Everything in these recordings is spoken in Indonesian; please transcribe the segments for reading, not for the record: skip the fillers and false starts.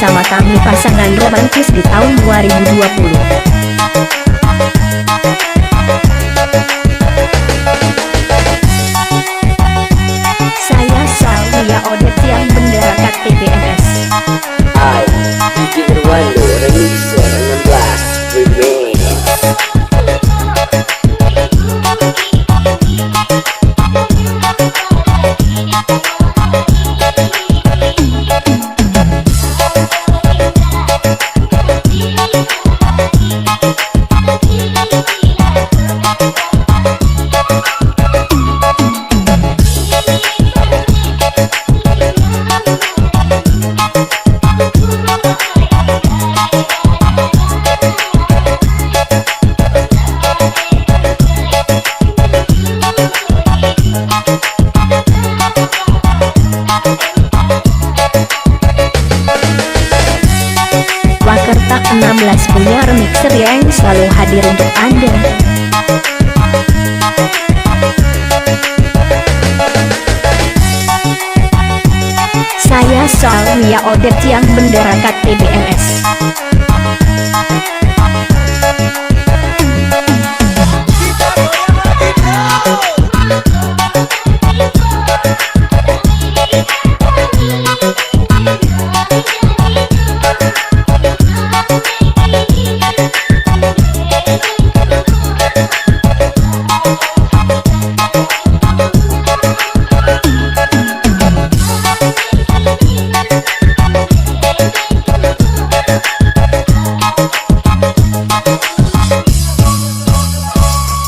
bersama kami pasangan romantis di tahun 2020. Saya Salvia Odet yang bendera KTBMS. Hai, Diki Irwando, remixer 16 remix. Wakerta 16 punya remixer yang selalu hadir untuk Anda. Saya Salvia Odet yang bendera KTBMS.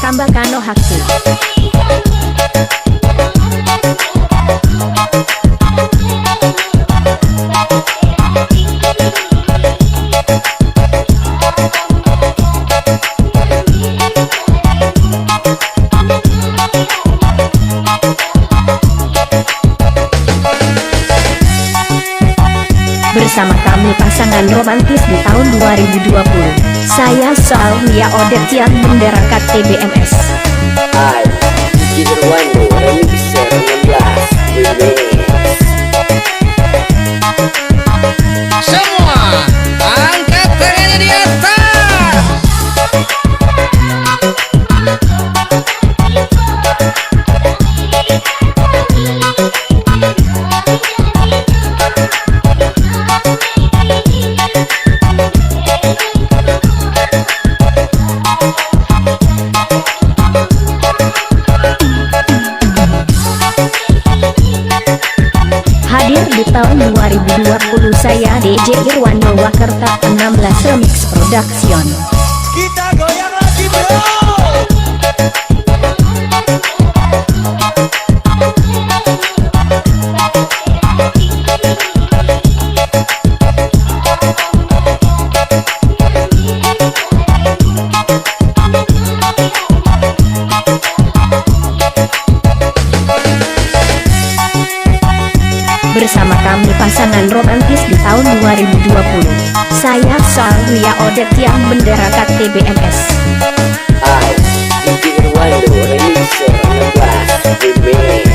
Kambakano Haku. Bersama kami pasangan romantis di tahun 2020. Saya Salvia Odet yang bendera KTBMS. Hai, Diki Irwando, remixer 16 remix. Semua angkat tangannya di atas. Hadir di tahun 2020 saya DJ Irwando Wakerta 16 Remix Production. Kita goyang lagi, bro. Bersama kami pasangan romantis di tahun 2020. Saya Salvia Odet yang bendera KTBMS. Hai, Diki Irwando, remixer 16 remix.